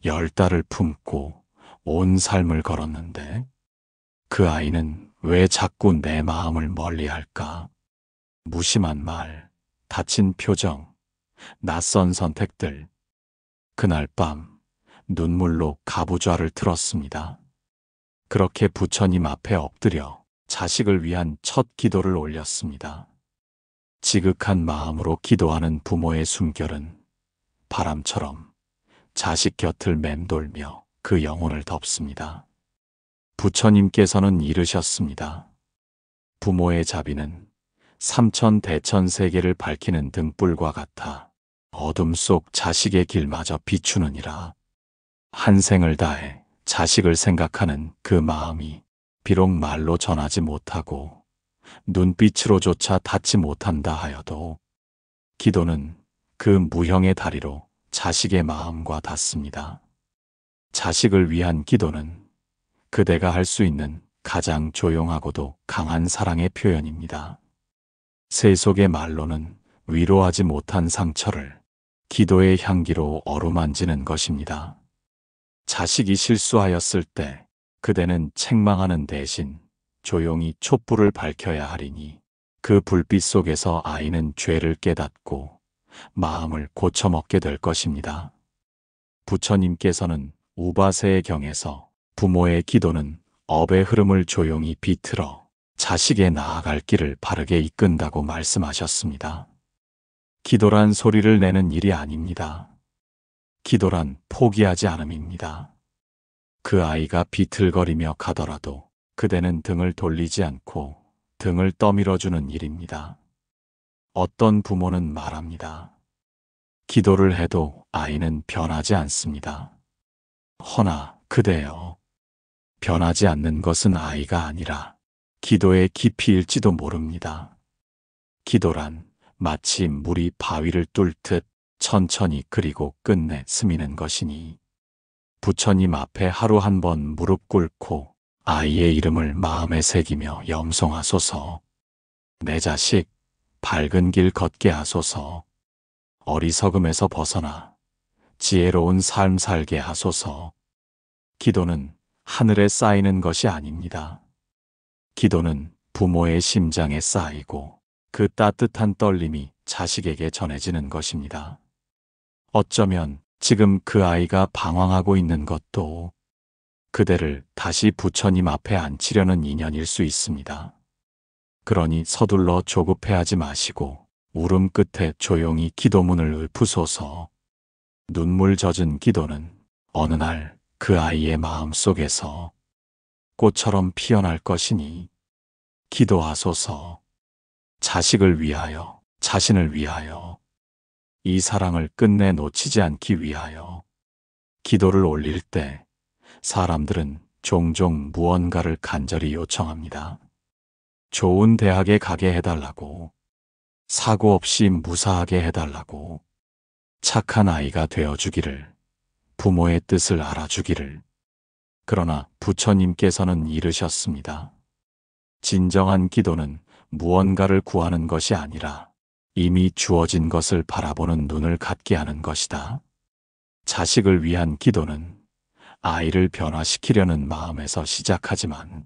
10달을 품고 온 삶을 걸었는데 그 아이는 왜 자꾸 내 마음을 멀리할까? 무심한 말, 다친 표정, 낯선 선택들. 그날 밤 눈물로 가부좌를 틀었습니다. 그렇게 부처님 앞에 엎드려 자식을 위한 첫 기도를 올렸습니다. 지극한 마음으로 기도하는 부모의 숨결은 바람처럼 자식 곁을 맴돌며 그 영혼을 덮습니다. 부처님께서는 이르셨습니다. 부모의 자비는 삼천대천세계를 밝히는 등불과 같아 어둠 속 자식의 길마저 비추느니라. 한 생을 다해 자식을 생각하는 그 마음이 비록 말로 전하지 못하고 눈빛으로조차 닿지 못한다 하여도 기도는 그 무형의 다리로 자식의 마음과 닿습니다. 자식을 위한 기도는 그대가 할 수 있는 가장 조용하고도 강한 사랑의 표현입니다. 세속의 말로는 위로하지 못한 상처를 기도의 향기로 어루만지는 것입니다. 자식이 실수하였을 때 그대는 책망하는 대신 조용히 촛불을 밝혀야 하리니 그 불빛 속에서 아이는 죄를 깨닫고 마음을 고쳐먹게 될 것입니다. 부처님께서는 우바세의 경에서 부모의 기도는 업의 흐름을 조용히 비틀어 자식의 나아갈 길을 바르게 이끈다고 말씀하셨습니다. 기도란 소리를 내는 일이 아닙니다. 기도란 포기하지 않음입니다. 그 아이가 비틀거리며 가더라도 그대는 등을 돌리지 않고 등을 떠밀어주는 일입니다. 어떤 부모는 말합니다. 기도를 해도 아이는 변하지 않습니다. 허나 그대여, 변하지 않는 것은 아이가 아니라 기도의 깊이일지도 모릅니다. 기도란 마치 물이 바위를 뚫듯 천천히 그리고 끝내 스미는 것이니 부처님 앞에 하루 한 번 무릎 꿇고 아이의 이름을 마음에 새기며 염송하소서. 내 자식, 밝은 길 걷게 하소서. 어리석음에서 벗어나 지혜로운 삶 살게 하소서. 기도는 하늘에 쌓이는 것이 아닙니다. 기도는 부모의 심장에 쌓이고 그 따뜻한 떨림이 자식에게 전해지는 것입니다. 어쩌면 지금 그 아이가 방황하고 있는 것도 그대를 다시 부처님 앞에 앉히려는 인연일 수 있습니다. 그러니 서둘러 조급해하지 마시고 울음 끝에 조용히 기도문을 읊으소서. 눈물 젖은 기도는 어느 날 그 아이의 마음 속에서 꽃처럼 피어날 것이니 기도하소서. 자식을 위하여, 자신을 위하여, 이 사랑을 끝내 놓치지 않기 위하여. 기도를 올릴 때 사람들은 종종 무언가를 간절히 요청합니다. 좋은 대학에 가게 해달라고, 사고 없이 무사하게 해달라고, 착한 아이가 되어주기를, 부모의 뜻을 알아주기를. 그러나 부처님께서는 이르셨습니다. 진정한 기도는 무언가를 구하는 것이 아니라 이미 주어진 것을 바라보는 눈을 갖게 하는 것이다. 자식을 위한 기도는 아이를 변화시키려는 마음에서 시작하지만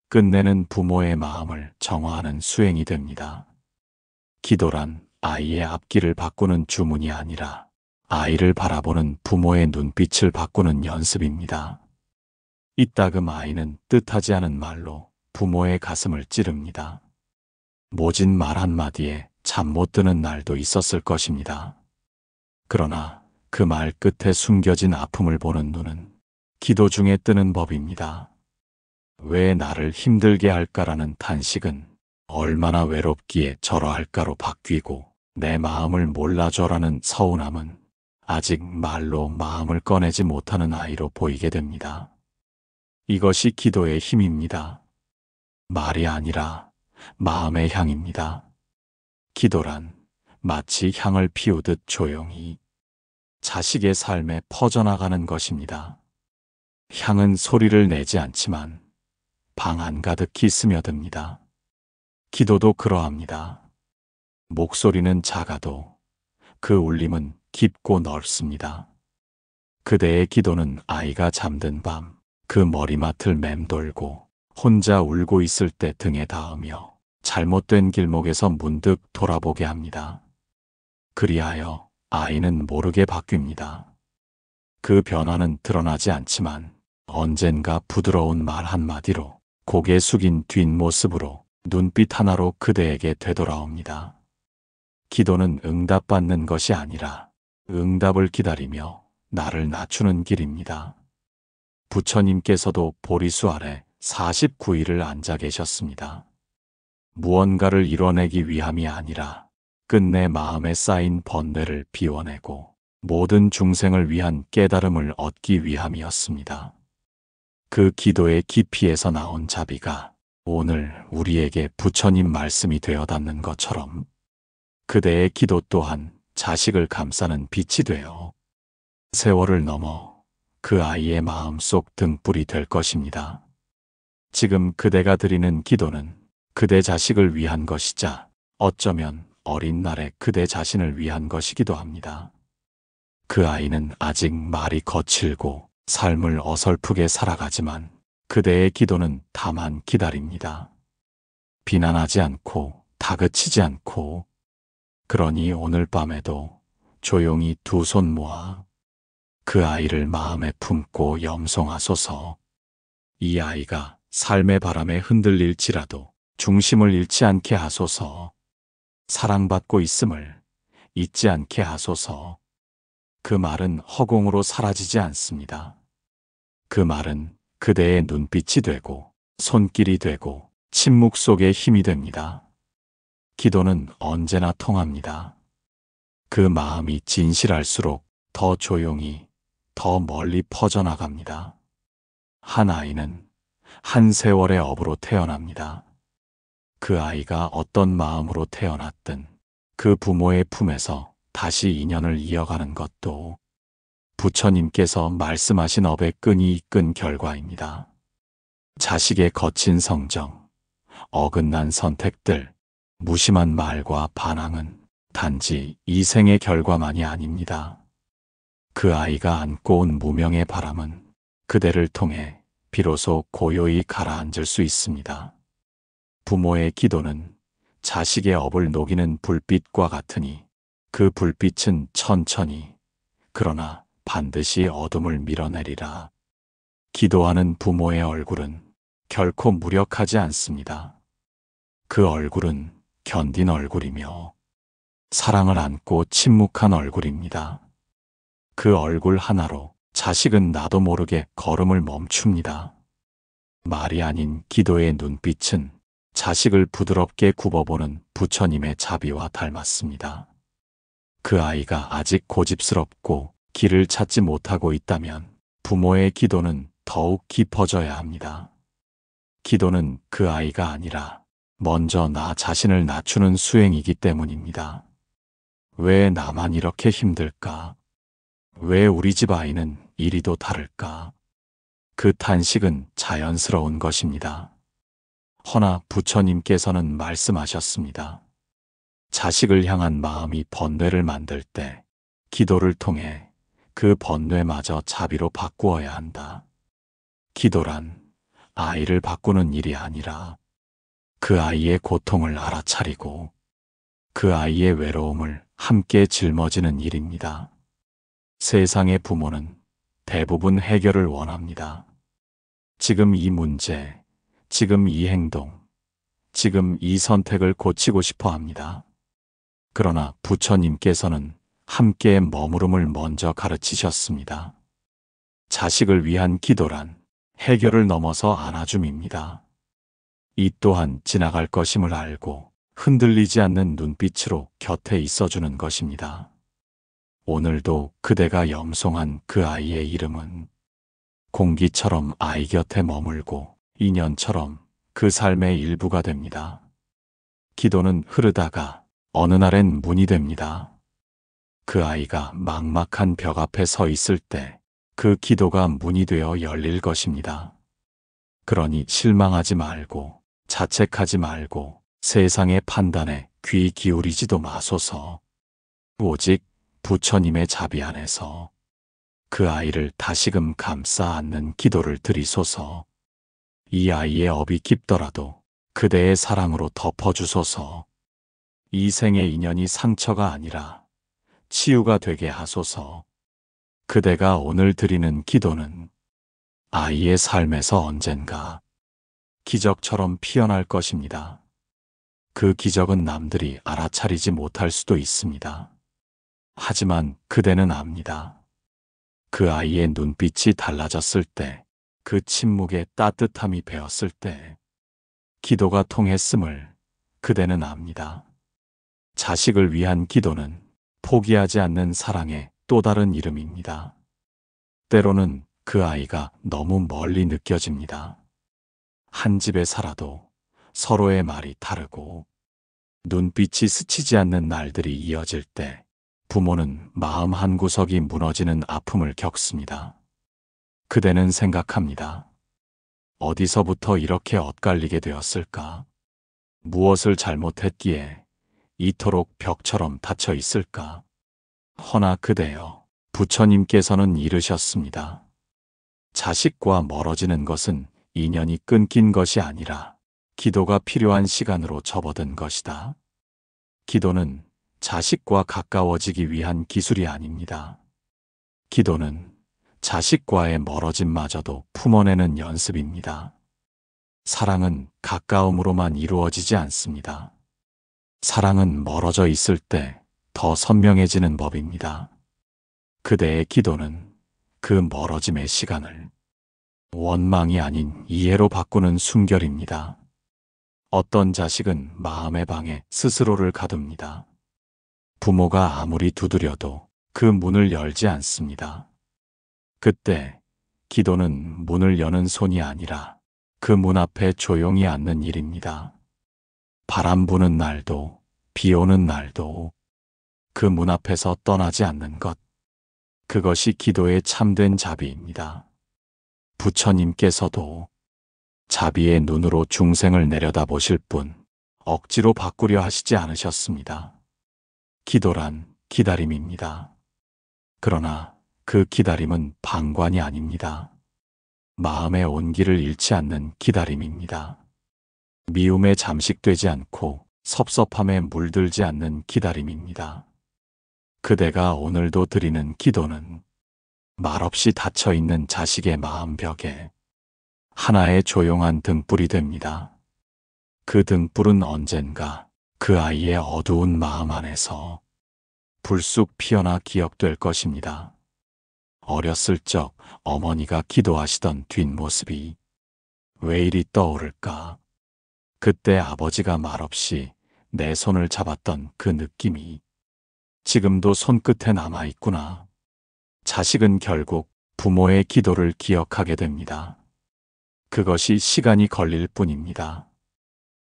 끝내는 부모의 마음을 정화하는 수행이 됩니다. 기도란 아이의 앞길을 바꾸는 주문이 아니라 아이를 바라보는 부모의 눈빛을 바꾸는 연습입니다. 이따금 아이는 뜻하지 않은 말로 부모의 가슴을 찌릅니다. 모진 말 한마디에 잠 못 드는 날도 있었을 것입니다. 그러나 그 말 끝에 숨겨진 아픔을 보는 눈은 기도 중에 뜨는 법입니다. 왜 나를 힘들게 할까라는 탄식은 얼마나 외롭기에 저러할까로 바뀌고 내 마음을 몰라줘라는 서운함은 아직 말로 마음을 꺼내지 못하는 아이로 보이게 됩니다. 이것이 기도의 힘입니다. 말이 아니라 마음의 향입니다. 기도란 마치 향을 피우듯 조용히 자식의 삶에 퍼져나가는 것입니다. 향은 소리를 내지 않지만 방 안가득히 스며듭니다. 기도도 그러합니다. 목소리는 작아도 그 울림은 깊고 넓습니다. 그대의 기도는 아이가 잠든 밤, 그 머리맡을 맴돌고 혼자 울고 있을 때 등에 닿으며 잘못된 길목에서 문득 돌아보게 합니다. 그리하여 아이는 모르게 바뀝니다. 그 변화는 드러나지 않지만 언젠가 부드러운 말 한마디로, 고개 숙인 뒷모습으로, 눈빛 하나로 그대에게 되돌아옵니다. 기도는 응답받는 것이 아니라 응답을 기다리며 나를 낮추는 길입니다. 부처님께서도 보리수 아래 49일을 앉아 계셨습니다. 무언가를 이뤄내기 위함이 아니라 끝내 마음에 쌓인 번뇌를 비워내고 모든 중생을 위한 깨달음을 얻기 위함이었습니다. 그 기도의 깊이에서 나온 자비가 오늘 우리에게 부처님 말씀이 되어 닿는 것처럼 그대의 기도 또한 자식을 감싸는 빛이 되어 세월을 넘어 그 아이의 마음속 등불이 될 것입니다. 지금 그대가 드리는 기도는 그대 자식을 위한 것이자 어쩌면 어린 날의 그대 자신을 위한 것이기도 합니다. 그 아이는 아직 말이 거칠고 삶을 어설프게 살아가지만 그대의 기도는 다만 기다립니다. 비난하지 않고 다그치지 않고, 그러니 오늘 밤에도 조용히 두 손 모아 그 아이를 마음에 품고 염송하소서. 이 아이가 삶의 바람에 흔들릴지라도 중심을 잃지 않게 하소서. 사랑받고 있음을 잊지 않게 하소서. 그 말은 허공으로 사라지지 않습니다. 그 말은 그대의 눈빛이 되고 손길이 되고 침묵 속의 힘이 됩니다. 기도는 언제나 통합니다. 그 마음이 진실할수록 더 조용히, 더 멀리 퍼져나갑니다. 한 아이는 한 세월의 업으로 태어납니다. 그 아이가 어떤 마음으로 태어났든 그 부모의 품에서 다시 인연을 이어가는 것도 부처님께서 말씀하신 업의 끈이 이끈 결과입니다. 자식의 거친 성정, 어긋난 선택들, 무심한 말과 반항은 단지 이 생의 결과만이 아닙니다. 그 아이가 안고 온 무명의 바람은 그대를 통해 비로소 고요히 가라앉을 수 있습니다. 부모의 기도는 자식의 업을 녹이는 불빛과 같으니 그 불빛은 천천히, 그러나 반드시 어둠을 밀어내리라. 기도하는 부모의 얼굴은 결코 무력하지 않습니다. 그 얼굴은 견딘 얼굴이며 사랑을 안고 침묵한 얼굴입니다. 그 얼굴 하나로 자식은 나도 모르게 걸음을 멈춥니다. 말이 아닌 기도의 눈빛은 자식을 부드럽게 굽어보는 부처님의 자비와 닮았습니다. 그 아이가 아직 고집스럽고 길을 찾지 못하고 있다면 부모의 기도는 더욱 깊어져야 합니다. 기도는 그 아이가 아니라 먼저 나 자신을 낮추는 수행이기 때문입니다. 왜 나만 이렇게 힘들까? 왜 우리 집 아이는 이리도 다를까? 그 탄식은 자연스러운 것입니다. 허나 부처님께서는 말씀하셨습니다. 자식을 향한 마음이 번뇌를 만들 때 기도를 통해 그 번뇌마저 자비로 바꾸어야 한다. 기도란 아이를 바꾸는 일이 아니라 그 아이의 고통을 알아차리고 그 아이의 외로움을 함께 짊어지는 일입니다. 세상의 부모는 대부분 해결을 원합니다. 지금 이 문제, 지금 이 행동, 지금 이 선택을 고치고 싶어 합니다. 그러나 부처님께서는 함께 머무름을 먼저 가르치셨습니다. 자식을 위한 기도란 해결을 넘어서 안아줌입니다. 이 또한 지나갈 것임을 알고 흔들리지 않는 눈빛으로 곁에 있어주는 것입니다. 오늘도 그대가 염송한 그 아이의 이름은 공기처럼 아이 곁에 머물고 인연처럼 그 삶의 일부가 됩니다. 기도는 흐르다가 어느 날엔 문이 됩니다. 그 아이가 막막한 벽 앞에 서 있을 때 그 기도가 문이 되어 열릴 것입니다. 그러니 실망하지 말고 자책하지 말고 세상의 판단에 귀 기울이지도 마소서. 오직 부처님의 자비 안에서 그 아이를 다시금 감싸 안는 기도를 드리소서. 이 아이의 업이 깊더라도 그대의 사랑으로 덮어주소서. 이 생의 인연이 상처가 아니라 치유가 되게 하소서. 그대가 오늘 드리는 기도는 아이의 삶에서 언젠가 기적처럼 피어날 것입니다. 그 기적은 남들이 알아차리지 못할 수도 있습니다. 하지만 그대는 압니다. 그 아이의 눈빛이 달라졌을 때, 그 침묵에 따뜻함이 배었을 때, 기도가 통했음을 그대는 압니다. 자식을 위한 기도는 포기하지 않는 사랑의 또 다른 이름입니다. 때로는 그 아이가 너무 멀리 느껴집니다. 한 집에 살아도 서로의 말이 다르고 눈빛이 스치지 않는 날들이 이어질 때 부모는 마음 한구석이 무너지는 아픔을 겪습니다. 그대는 생각합니다. 어디서부터 이렇게 엇갈리게 되었을까? 무엇을 잘못했기에 이토록 벽처럼 닫혀 있을까? 허나 그대여, 부처님께서는 이르셨습니다. 자식과 멀어지는 것은 인연이 끊긴 것이 아니라 기도가 필요한 시간으로 접어든 것이다. 기도는 자식과 가까워지기 위한 기술이 아닙니다. 기도는 자식과의 멀어짐마저도 품어내는 연습입니다. 사랑은 가까움으로만 이루어지지 않습니다. 사랑은 멀어져 있을 때 더 선명해지는 법입니다. 그대의 기도는 그 멀어짐의 시간을 원망이 아닌 이해로 바꾸는 순결입니다. 어떤 자식은 마음의 방에 스스로를 가둡니다. 부모가 아무리 두드려도 그 문을 열지 않습니다. 그때 기도는 문을 여는 손이 아니라 그 문 앞에 조용히 앉는 일입니다. 바람 부는 날도 비 오는 날도 그 문 앞에서 떠나지 않는 것, 그것이 기도의 참된 자비입니다. 부처님께서도 자비의 눈으로 중생을 내려다보실 뿐 억지로 바꾸려 하시지 않으셨습니다. 기도란 기다림입니다. 그러나 그 기다림은 방관이 아닙니다. 마음의 온기를 잃지 않는 기다림입니다. 미움에 잠식되지 않고 섭섭함에 물들지 않는 기다림입니다. 그대가 오늘도 드리는 기도는 말없이 닫혀있는 자식의 마음벽에 하나의 조용한 등불이 됩니다. 그 등불은 언젠가 그 아이의 어두운 마음 안에서 불쑥 피어나 기억될 것입니다. 어렸을 적 어머니가 기도하시던 뒷모습이 왜 이리 떠오를까? 그때 아버지가 말없이 내 손을 잡았던 그 느낌이 지금도 손끝에 남아있구나. 자식은 결국 부모의 기도를 기억하게 됩니다. 그것이 시간이 걸릴 뿐입니다.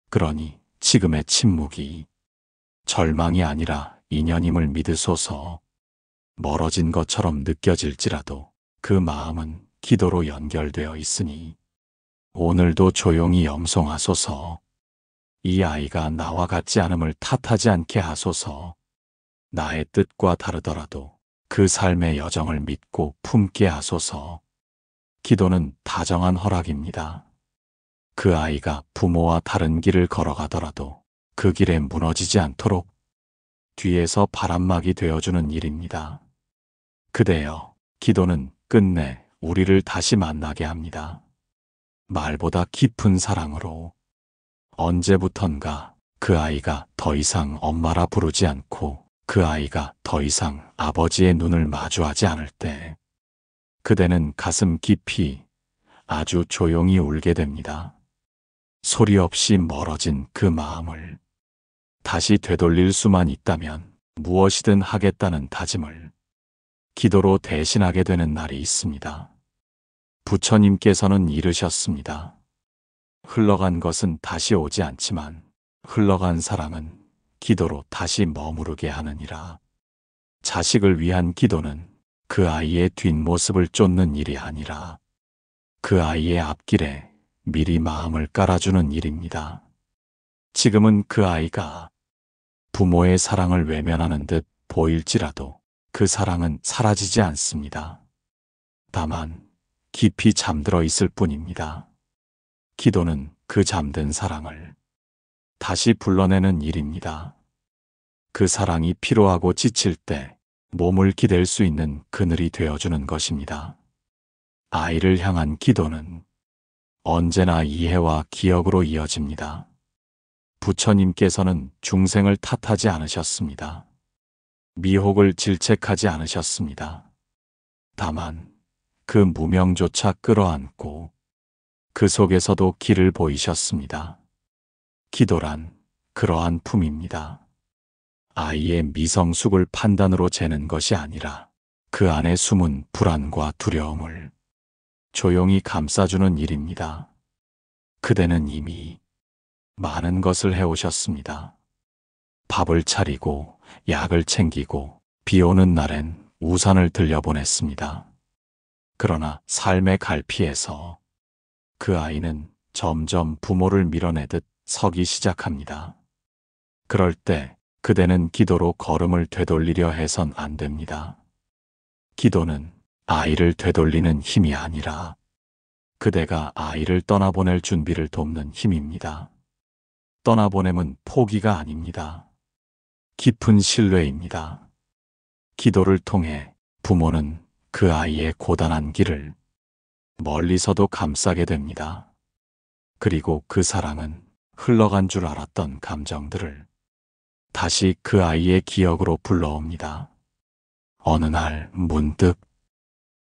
그러니 지금의 침묵이 절망이 아니라 인연임을 믿으소서. 멀어진 것처럼 느껴질지라도 그 마음은 기도로 연결되어 있으니 오늘도 조용히 염송하소서. 이 아이가 나와 같지 않음을 탓하지 않게 하소서. 나의 뜻과 다르더라도 그 삶의 여정을 믿고 품게 하소서. 기도는 다정한 허락입니다. 그 아이가 부모와 다른 길을 걸어가더라도 그 길에 무너지지 않도록 뒤에서 바람막이 되어주는 일입니다. 그대여, 기도는 끝내 우리를 다시 만나게 합니다. 말보다 깊은 사랑으로. 언제부턴가 그 아이가 더 이상 엄마라 부르지 않고 그 아이가 더 이상 아버지의 눈을 마주하지 않을 때 그대는 가슴 깊이 아주 조용히 울게 됩니다. 소리 없이 멀어진 그 마음을 다시 되돌릴 수만 있다면 무엇이든 하겠다는 다짐을 기도로 대신하게 되는 날이 있습니다. 부처님께서는 이르셨습니다. 흘러간 것은 다시 오지 않지만 흘러간 사랑은 기도로 다시 머무르게 하느니라. 자식을 위한 기도는 그 아이의 뒷모습을 쫓는 일이 아니라 그 아이의 앞길에 미리 마음을 깔아주는 일입니다. 지금은 그 아이가 부모의 사랑을 외면하는 듯 보일지라도 그 사랑은 사라지지 않습니다. 다만 깊이 잠들어 있을 뿐입니다. 기도는 그 잠든 사랑을 다시 불러내는 일입니다. 그 사랑이 피로하고 지칠 때 몸을 기댈 수 있는 그늘이 되어주는 것입니다. 아이를 향한 기도는 언제나 이해와 기억으로 이어집니다. 부처님께서는 중생을 탓하지 않으셨습니다. 미혹을 질책하지 않으셨습니다. 다만 그 무명조차 끌어안고 그 속에서도 길을 보이셨습니다. 기도란 그러한 품입니다. 아이의 미성숙을 판단으로 재는 것이 아니라 그 안에 숨은 불안과 두려움을 조용히 감싸주는 일입니다. 그대는 이미 많은 것을 해오셨습니다. 밥을 차리고 약을 챙기고 비 오는 날엔 우산을 들려보냈습니다. 그러나 삶의 갈피에서 그 아이는 점점 부모를 밀어내듯 서기 시작합니다. 그럴 때 그대는 기도로 걸음을 되돌리려 해선 안 됩니다. 기도는 아이를 되돌리는 힘이 아니라 그대가 아이를 떠나보낼 준비를 돕는 힘입니다. 떠나보냄은 포기가 아닙니다. 깊은 신뢰입니다. 기도를 통해 부모는 그 아이의 고단한 길을 멀리서도 감싸게 됩니다. 그리고 그 사랑은 흘러간 줄 알았던 감정들을 다시 그 아이의 기억으로 불러옵니다. 어느 날 문득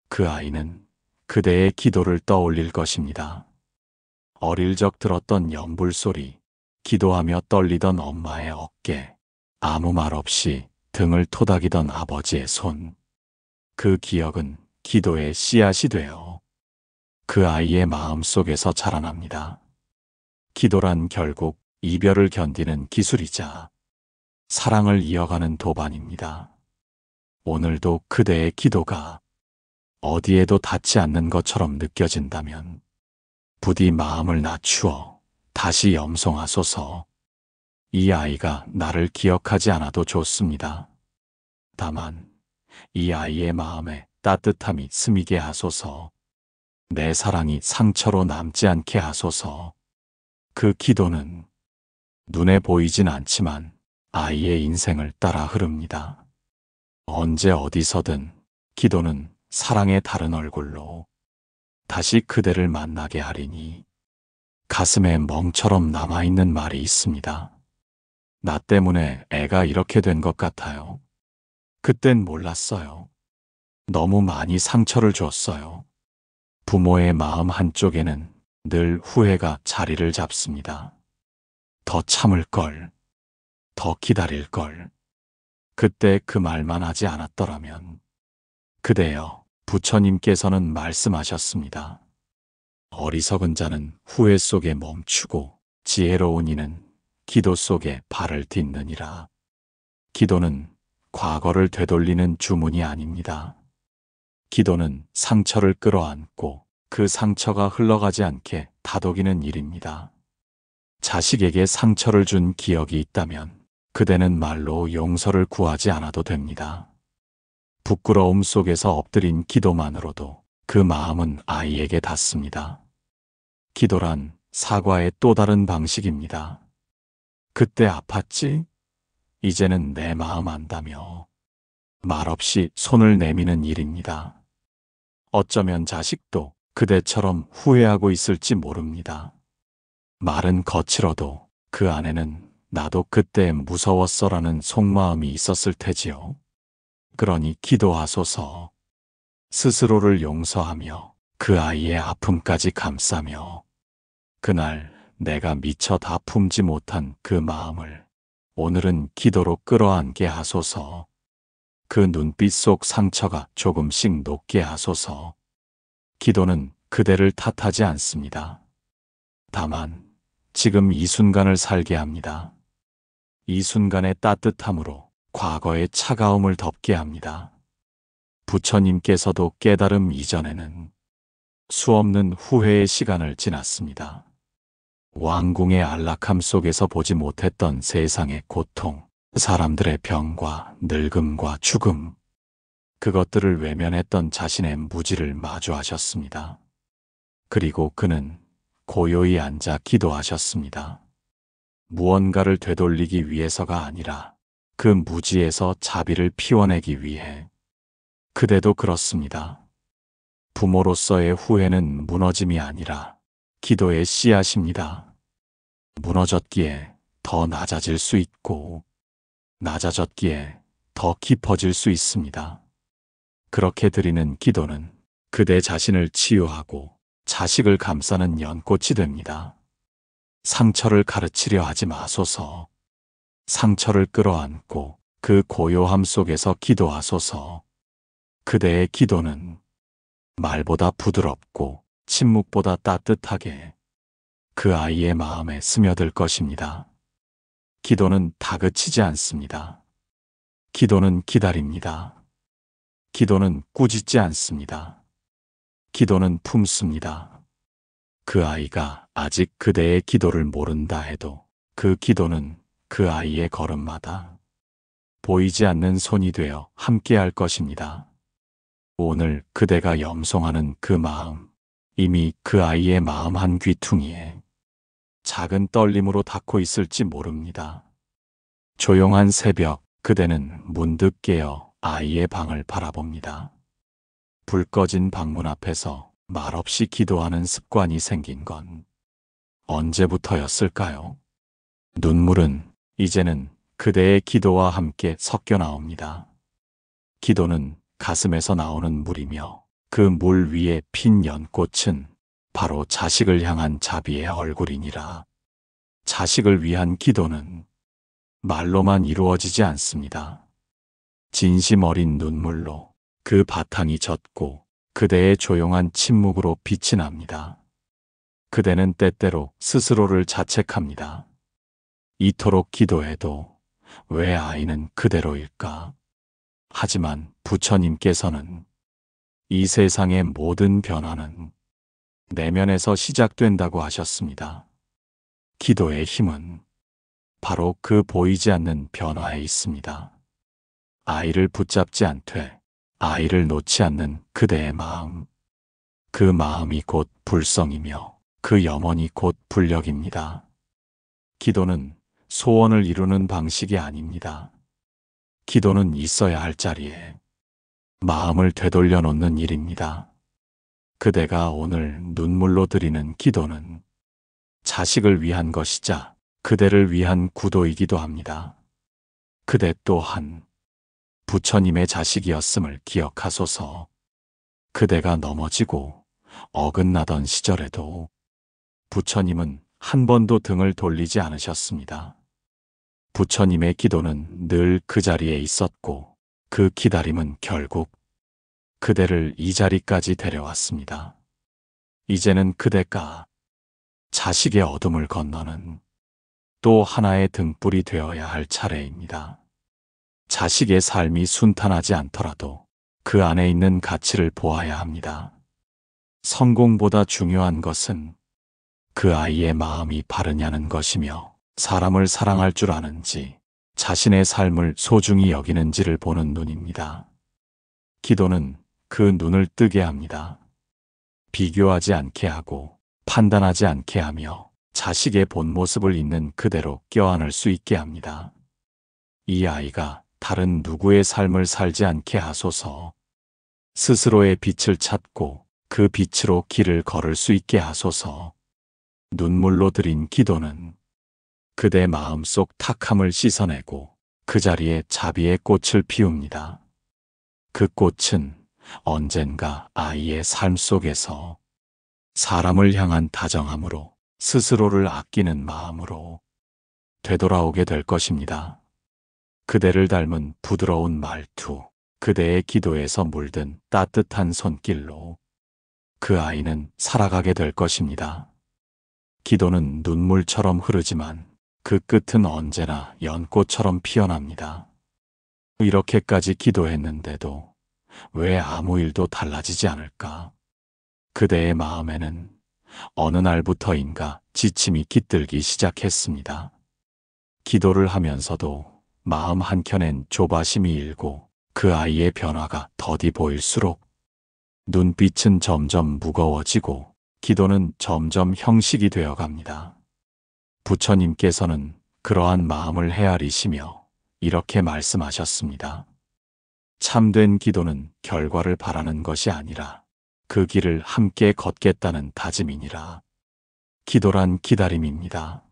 그 아이는 그대의 기도를 떠올릴 것입니다. 어릴 적 들었던 연불 소리, 기도하며 떨리던 엄마의 어깨, 아무 말 없이 등을 토닥이던 아버지의 손. 그 기억은 기도의 씨앗이 되어 그 아이의 마음 속에서 자라납니다. 기도란 결국 이별을 견디는 기술이자 사랑을 이어가는 도반입니다. 오늘도 그대의 기도가 어디에도 닿지 않는 것처럼 느껴진다면 부디 마음을 낮추어 다시 염송하소서. 이 아이가 나를 기억하지 않아도 좋습니다. 다만 이 아이의 마음에 따뜻함이 스미게 하소서. 내 사랑이 상처로 남지 않게 하소서. 그 기도는 눈에 보이진 않지만 아이의 인생을 따라 흐릅니다. 언제 어디서든 기도는 사랑의 다른 얼굴로 다시 그대를 만나게 하리니 가슴에 멍처럼 남아있는 말이 있습니다. 나 때문에 애가 이렇게 된 것 같아요. 그땐 몰랐어요. 너무 많이 상처를 줬어요. 부모의 마음 한쪽에는 늘 후회가 자리를 잡습니다. 더 참을 걸, 더 기다릴 걸. 그때 그 말만 하지 않았더라면. 그대여, 부처님께서는 말씀하셨습니다. 어리석은 자는 후회 속에 멈추고 지혜로운 이는 기도 속에 발을 딛느니라. 기도는 과거를 되돌리는 주문이 아닙니다. 기도는 상처를 끌어안고 그 상처가 흘러가지 않게 다독이는 일입니다. 자식에게 상처를 준 기억이 있다면 그대는 말로 용서를 구하지 않아도 됩니다. 부끄러움 속에서 엎드린 기도만으로도 그 마음은 아이에게 닿습니다. 기도란 사과의 또 다른 방식입니다. 그때 아팠지? 이제는 내 마음 안다며 말없이 손을 내미는 일입니다. 어쩌면 자식도 그대처럼 후회하고 있을지 모릅니다. 말은 거칠어도 그 안에는 나도 그때 무서웠어라는 속마음이 있었을 테지요. 그러니 기도하소서. 스스로를 용서하며 그 아이의 아픔까지 감싸며 그날 내가 미처 다 품지 못한 그 마음을 오늘은 기도로 끌어안게 하소서. 그 눈빛 속 상처가 조금씩 녹게 하소서. 기도는 그대를 탓하지 않습니다. 다만 지금 이 순간을 살게 합니다. 이 순간의 따뜻함으로 과거의 차가움을 덮게 합니다. 부처님께서도 깨달음 이전에는 수없는 후회의 시간을 지났습니다. 왕궁의 안락함 속에서 보지 못했던 세상의 고통, 사람들의 병과 늙음과 죽음, 그것들을 외면했던 자신의 무지를 마주하셨습니다. 그리고 그는 고요히 앉아 기도하셨습니다. 무언가를 되돌리기 위해서가 아니라 그 무지에서 자비를 피워내기 위해. 그대도 그렇습니다. 부모로서의 후회는 무너짐이 아니라 기도의 씨앗입니다. 무너졌기에 더 낮아질 수 있고, 낮아졌기에 더 깊어질 수 있습니다. 그렇게 드리는 기도는 그대 자신을 치유하고 자식을 감싸는 연꽃이 됩니다. 상처를 가르치려 하지 마소서. 상처를 끌어안고 그 고요함 속에서 기도하소서. 그대의 기도는 말보다 부드럽고 침묵보다 따뜻하게 그 아이의 마음에 스며들 것입니다. 기도는 다그치지 않습니다. 기도는 기다립니다. 기도는 꾸짖지 않습니다. 기도는 품습니다. 그 아이가 아직 그대의 기도를 모른다 해도 그 기도는 그 아이의 걸음마다 보이지 않는 손이 되어 함께할 것입니다. 오늘 그대가 염송하는 그 마음, 이미 그 아이의 마음 한 귀퉁이에 작은 떨림으로 닿고 있을지 모릅니다. 조용한 새벽, 그대는 문득 깨어 아이의 방을 바라봅니다. 불 꺼진 방문 앞에서 말없이 기도하는 습관이 생긴 건 언제부터였을까요? 눈물은 이제는 그대의 기도와 함께 섞여 나옵니다. 기도는 가슴에서 나오는 물이며 그 물 위에 핀 연꽃은 바로 자식을 향한 자비의 얼굴이니라. 자식을 위한 기도는 말로만 이루어지지 않습니다. 진심 어린 눈물로 그 바탕이 젖고 그대의 조용한 침묵으로 빛이 납니다. 그대는 때때로 스스로를 자책합니다. 이토록 기도해도 왜 아이는 그대로일까? 하지만 부처님께서는 이 세상의 모든 변화는 내면에서 시작된다고 하셨습니다. 기도의 힘은 바로 그 보이지 않는 변화에 있습니다. 아이를 붙잡지 않되 아이를 놓지 않는 그대의 마음. 그 마음이 곧 불성이며 그 염원이 곧 불력입니다. 기도는 소원을 이루는 방식이 아닙니다. 기도는 있어야 할 자리에 마음을 되돌려 놓는 일입니다. 그대가 오늘 눈물로 드리는 기도는 자식을 위한 것이자 그대를 위한 구도이기도 합니다. 그대 또한 부처님의 자식이었음을 기억하소서. 그대가 넘어지고 어긋나던 시절에도 부처님은 한 번도 등을 돌리지 않으셨습니다. 부처님의 기도는 늘 그 자리에 있었고 그 기다림은 결국 그대를 이 자리까지 데려왔습니다. 이제는 그대가 자식의 어둠을 건너는 또 하나의 등불이 되어야 할 차례입니다. 자식의 삶이 순탄하지 않더라도 그 안에 있는 가치를 보아야 합니다. 성공보다 중요한 것은 그 아이의 마음이 바르냐는 것이며 사람을 사랑할 줄 아는지 자신의 삶을 소중히 여기는지를 보는 눈입니다. 기도는 그 눈을 뜨게 합니다. 비교하지 않게 하고 판단하지 않게 하며 자식의 본 모습을 있는 그대로 껴안을 수 있게 합니다. 이 아이가 다른 누구의 삶을 살지 않게 하소서. 스스로의 빛을 찾고 그 빛으로 길을 걸을 수 있게 하소서. 눈물로 드린 기도는 그대 마음속 탁함을 씻어내고 그 자리에 자비의 꽃을 피웁니다. 그 꽃은 언젠가 아이의 삶 속에서 사람을 향한 다정함으로 스스로를 아끼는 마음으로 되돌아오게 될 것입니다. 그대를 닮은 부드러운 말투, 그대의 기도에서 물든 따뜻한 손길로 그 아이는 살아가게 될 것입니다. 기도는 눈물처럼 흐르지만 그 끝은 언제나 연꽃처럼 피어납니다. 이렇게까지 기도했는데도 왜 아무 일도 달라지지 않을까? 그대의 마음에는 어느 날부터인가 지침이 깃들기 시작했습니다. 기도를 하면서도 마음 한켠엔 조바심이 일고 그 아이의 변화가 더디 보일수록 눈빛은 점점 무거워지고 기도는 점점 형식이 되어 갑니다. 부처님께서는 그러한 마음을 헤아리시며 이렇게 말씀하셨습니다. 참된 기도는 결과를 바라는 것이 아니라 그 길을 함께 걷겠다는 다짐이니라. 기도란 기다림입니다.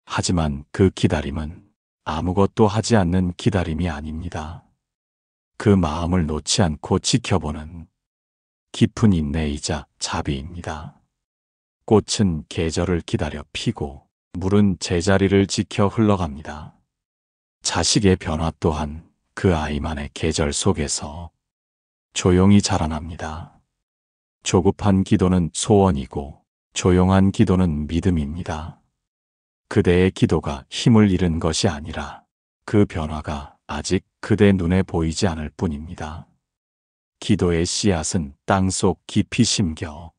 하지만 그 기다림은 아무것도 하지 않는 기다림이 아닙니다. 그 마음을 놓지 않고 지켜보는 깊은 인내이자 자비입니다. 꽃은 계절을 기다려 피고 물은 제자리를 지켜 흘러갑니다. 자식의 변화 또한 그 아이만의 계절 속에서 조용히 자라납니다. 조급한 기도는 소원이고 조용한 기도는 믿음입니다. 그대의 기도가 힘을 잃은 것이 아니라 그 변화가 아직 그대 눈에 보이지 않을 뿐입니다. 기도의 씨앗은 땅속 깊이 심겨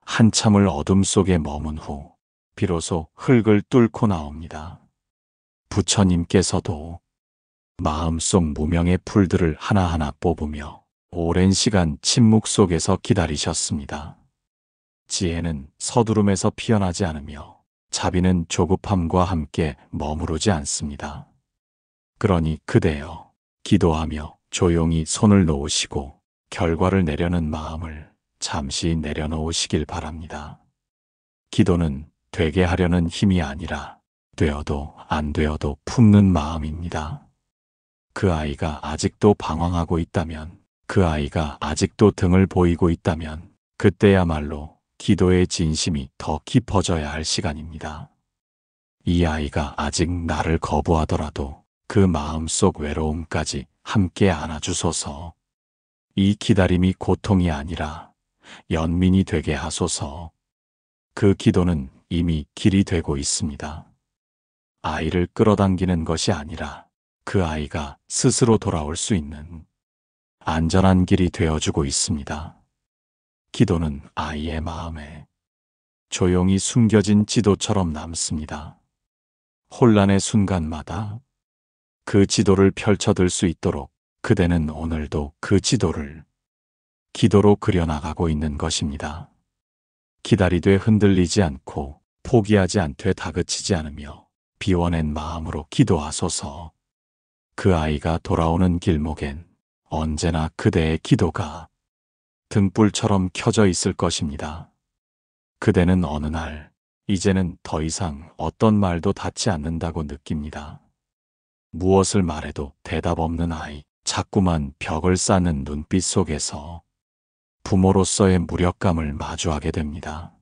한참을 어둠 속에 머문 후 비로소 흙을 뚫고 나옵니다. 부처님께서도 마음속 무명의 풀들을 하나하나 뽑으며 오랜 시간 침묵 속에서 기다리셨습니다. 지혜는 서두름에서 피어나지 않으며 자비는 조급함과 함께 머무르지 않습니다. 그러니 그대여, 기도하며 조용히 손을 놓으시고 결과를 내려는 마음을 잠시 내려놓으시길 바랍니다. 기도는 되게 하려는 힘이 아니라 되어도 안 되어도 품는 마음입니다. 그 아이가 아직도 방황하고 있다면, 그 아이가 아직도 등을 보이고 있다면 그때야말로 기도의 진심이 더 깊어져야 할 시간입니다. 이 아이가 아직 나를 거부하더라도 그 마음속 외로움까지 함께 안아주소서. 이 기다림이 고통이 아니라 연민이 되게 하소서. 그 기도는 이미 길이 되고 있습니다. 아이를 끌어당기는 것이 아니라 그 아이가 스스로 돌아올 수 있는 안전한 길이 되어주고 있습니다. 기도는 아이의 마음에 조용히 숨겨진 지도처럼 남습니다. 혼란의 순간마다 그 지도를 펼쳐들 수 있도록 그대는 오늘도 그 지도를 기도로 그려나가고 있는 것입니다. 기다리되 흔들리지 않고 포기하지 않되 다그치지 않으며 비워낸 마음으로 기도하소서. 그 아이가 돌아오는 길목엔 언제나 그대의 기도가 등불처럼 켜져 있을 것입니다. 그대는 어느 날 이제는 더 이상 어떤 말도 닿지 않는다고 느낍니다. 무엇을 말해도 대답 없는 아이, 자꾸만 벽을 쌓는 눈빛 속에서 부모로서의 무력감을 마주하게 됩니다.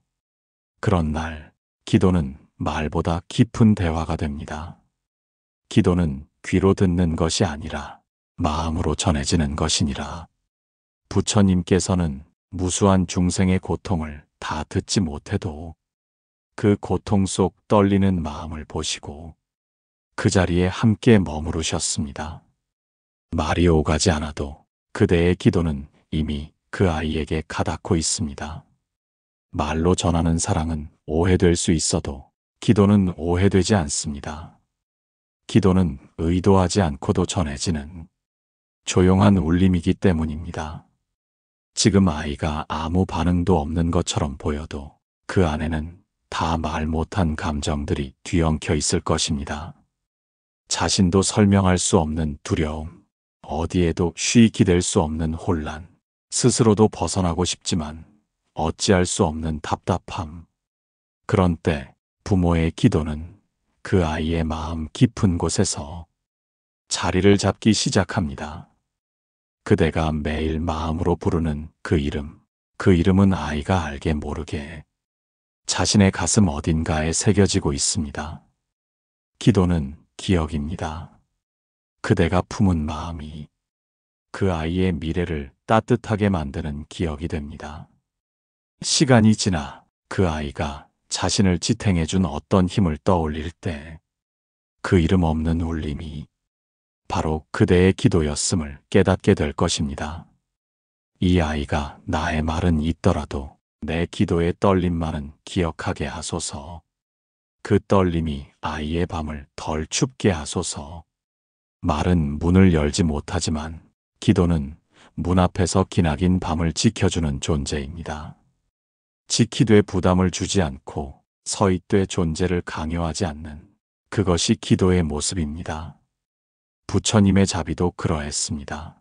그런 날 기도는 말보다 깊은 대화가 됩니다. 기도는 귀로 듣는 것이 아니라 마음으로 전해지는 것이니라. 부처님께서는 무수한 중생의 고통을 다 듣지 못해도 그 고통 속 떨리는 마음을 보시고 그 자리에 함께 머무르셨습니다. 말이 오가지 않아도 그대의 기도는 이미 그 아이에게 가닿고 있습니다. 말로 전하는 사랑은 오해될 수 있어도 기도는 오해되지 않습니다. 기도는 의도하지 않고도 전해지는 조용한 울림이기 때문입니다. 지금 아이가 아무 반응도 없는 것처럼 보여도 그 안에는 다 말 못한 감정들이 뒤엉켜 있을 것입니다. 자신도 설명할 수 없는 두려움, 어디에도 쉬 기댈 수 없는 혼란, 스스로도 벗어나고 싶지만 어찌할 수 없는 답답함. 그런 때 부모의 기도는 그 아이의 마음 깊은 곳에서 자리를 잡기 시작합니다. 그대가 매일 마음으로 부르는 그 이름은 아이가 알게 모르게 자신의 가슴 어딘가에 새겨지고 있습니다. 기도는 기억입니다. 그대가 품은 마음이 그 아이의 미래를 따뜻하게 만드는 기억이 됩니다. 시간이 지나 그 아이가 자신을 지탱해준 어떤 힘을 떠올릴 때 그 이름 없는 울림이 바로 그대의 기도였음을 깨닫게 될 것입니다. 이 아이가 나의 말은 잊더라도 내 기도의 떨림만은 기억하게 하소서. 그 떨림이 아이의 밤을 덜 춥게 하소서. 말은 문을 열지 못하지만 기도는 문 앞에서 기나긴 밤을 지켜주는 존재입니다. 지키되 부담을 주지 않고 서있되 존재를 강요하지 않는 그것이 기도의 모습입니다. 부처님의 자비도 그러했습니다.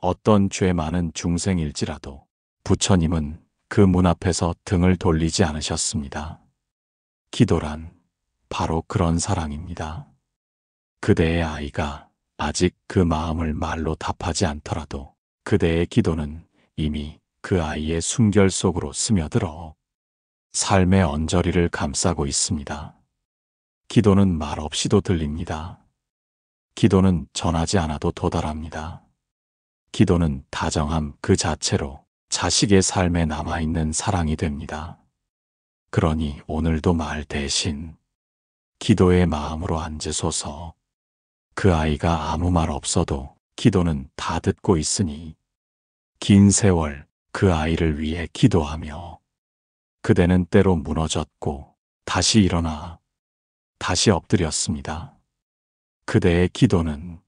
어떤 죄 많은 중생일지라도 부처님은 그 문 앞에서 등을 돌리지 않으셨습니다. 기도란 바로 그런 사랑입니다. 그대의 아이가 아직 그 마음을 말로 답하지 않더라도 그대의 기도는 이미 그 아이의 숨결 속으로 스며들어 삶의 언저리를 감싸고 있습니다. 기도는 말 없이도 들립니다. 기도는 전하지 않아도 도달합니다. 기도는 다정함 그 자체로 자식의 삶에 남아있는 사랑이 됩니다. 그러니 오늘도 말 대신 기도의 마음으로 앉으소서. 그 아이가 아무 말 없어도 기도는 다 듣고 있으니 긴 세월 그 아이를 위해 기도하며 그대는 때로 무너졌고 다시 일어나 다시 엎드렸습니다. 그대의 기도는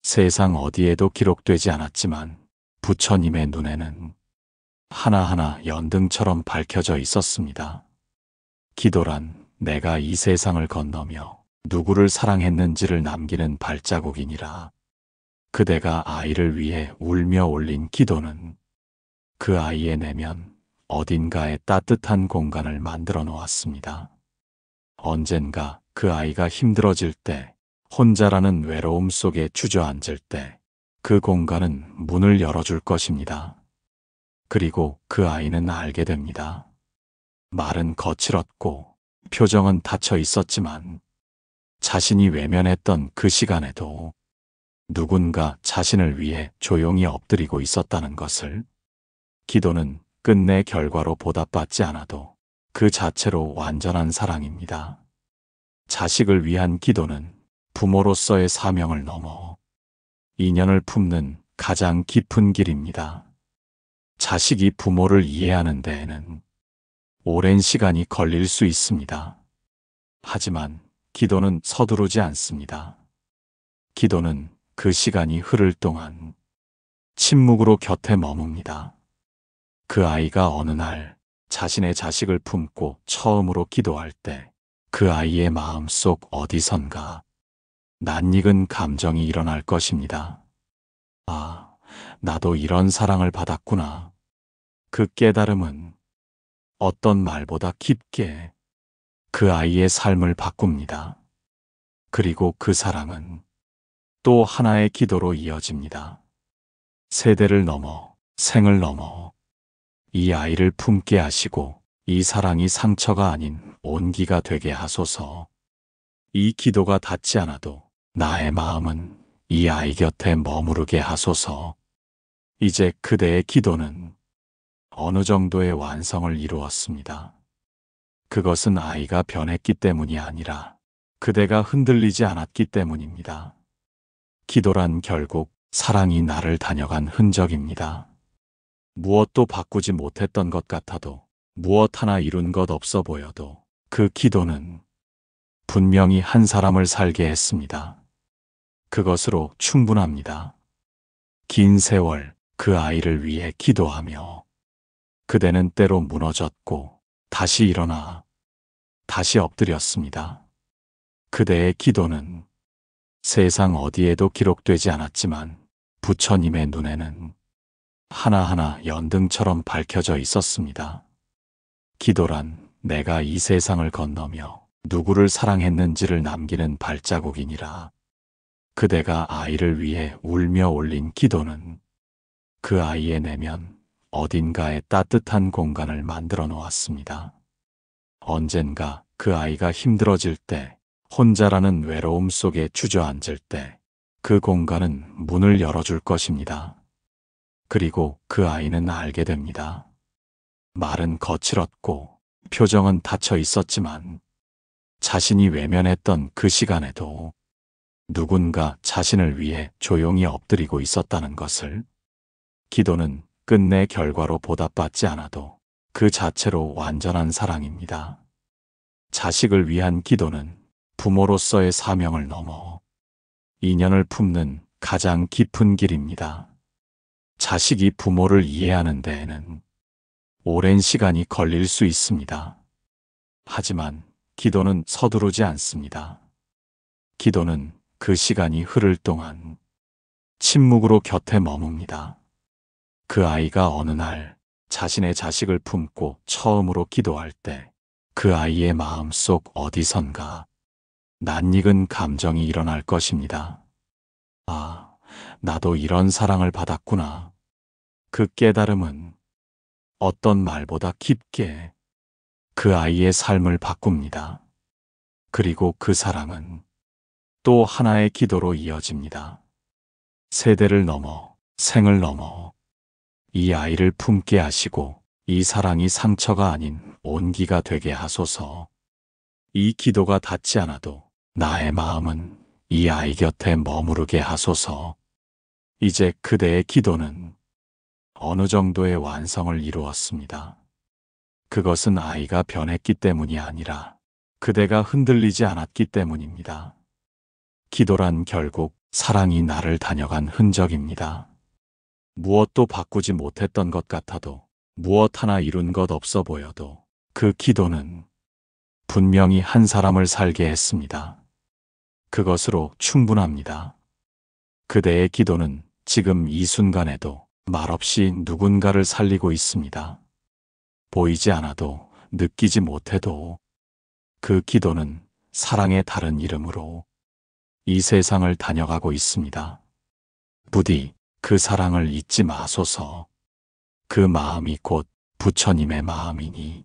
세상 어디에도 기록되지 않았지만 부처님의 눈에는 하나하나 연등처럼 밝혀져 있었습니다. 기도란 내가 이 세상을 건너며 누구를 사랑했는지를 남기는 발자국이니라. 그대가 아이를 위해 울며 올린 기도는 그 아이의 내면 어딘가에 따뜻한 공간을 만들어 놓았습니다. 언젠가 그 아이가 힘들어질 때, 혼자라는 외로움 속에 주저앉을 때 그 공간은 문을 열어줄 것입니다. 그리고 그 아이는 알게 됩니다. 말은 거칠었고 표정은 닫혀 있었지만 자신이 외면했던 그 시간에도 누군가 자신을 위해 조용히 엎드리고 있었다는 것을. 기도는 끝내 결과로 보답받지 않아도 그 자체로 완전한 사랑입니다. 자식을 위한 기도는 부모로서의 사명을 넘어 인연을 품는 가장 깊은 길입니다. 자식이 부모를 이해하는 데에는 오랜 시간이 걸릴 수 있습니다. 하지만 기도는 서두르지 않습니다. 기도는 그 시간이 흐를 동안 침묵으로 곁에 머뭅니다. 그 아이가 어느 날 자신의 자식을 품고 처음으로 기도할 때 그 아이의 마음속 어디선가 낯익은 감정이 일어날 것입니다. 아, 나도 이런 사랑을 받았구나. 그 깨달음은 어떤 말보다 깊게 그 아이의 삶을 바꿉니다. 그리고 그 사랑은 또 하나의 기도로 이어집니다. 세대를 넘어, 생을 넘어 이 아이를 품게 하시고 이 사랑이 상처가 아닌 온기가 되게 하소서. 이 기도가 닿지 않아도 나의 마음은 이 아이 곁에 머무르게 하소서. 이제 그대의 기도는 어느 정도의 완성을 이루었습니다. 그것은 아이가 변했기 때문이 아니라 그대가 흔들리지 않았기 때문입니다. 기도란 결국 사랑이 나를 다녀간 흔적입니다. 무엇도 바꾸지 못했던 것 같아도, 무엇 하나 이룬 것 없어 보여도 그 기도는 분명히 한 사람을 살게 했습니다. 그것으로 충분합니다. 긴 세월 그 아이를 위해 기도하며 그대는 때로 무너졌고 다시 일어나 다시 엎드렸습니다. 그대의 기도는 세상 어디에도 기록되지 않았지만 부처님의 눈에는 하나하나 연등처럼 밝혀져 있었습니다. 기도란 내가 이 세상을 건너며 누구를 사랑했는지를 남기는 발자국이니라. 그대가 아이를 위해 울며 올린 기도는 그 아이의 내면 어딘가에 따뜻한 공간을 만들어 놓았습니다. 언젠가 그 아이가 힘들어질 때, 혼자라는 외로움 속에 주저앉을 때 그 공간은 문을 열어줄 것입니다. 그리고 그 아이는 알게 됩니다. 말은 거칠었고 표정은 닫혀 있었지만 자신이 외면했던 그 시간에도 누군가 자신을 위해 조용히 엎드리고 있었다는 것을. 기도는 끝내 결과로 보답받지 않아도 그 자체로 완전한 사랑입니다. 자식을 위한 기도는 부모로서의 사명을 넘어 인연을 품는 가장 깊은 길입니다. 자식이 부모를 이해하는 데에는 오랜 시간이 걸릴 수 있습니다. 하지만 기도는 서두르지 않습니다. 기도는 그 시간이 흐를 동안 침묵으로 곁에 머뭅니다. 그 아이가 어느 날 자신의 자식을 품고 처음으로 기도할 때 그 아이의 마음속 어디선가 낯익은 감정이 일어날 것입니다. 아, 나도 이런 사랑을 받았구나. 그 깨달음은 어떤 말보다 깊게 그 아이의 삶을 바꿉니다. 그리고 그 사랑은 또 하나의 기도로 이어집니다. 세대를 넘어, 생을 넘어 이 아이를 품게 하시고 이 사랑이 상처가 아닌 온기가 되게 하소서. 이 기도가 닿지 않아도 나의 마음은 이 아이 곁에 머무르게 하소서. 이제 그대의 기도는 어느 정도의 완성을 이루었습니다. 그것은 아이가 변했기 때문이 아니라 그대가 흔들리지 않았기 때문입니다. 기도란 결국 사랑이 나를 다녀간 흔적입니다. 무엇도 바꾸지 못했던 것 같아도 무엇 하나 이룬 것 없어 보여도 그 기도는 분명히 한 사람을 살게 했습니다. 그것으로 충분합니다. 그대의 기도는 지금 이 순간에도 말없이 누군가를 살리고 있습니다. 보이지 않아도 느끼지 못해도 그 기도는 사랑의 다른 이름으로 이 세상을 다녀가고 있습니다. 부디 그 사랑을 잊지 마소서. 그 마음이 곧 부처님의 마음이니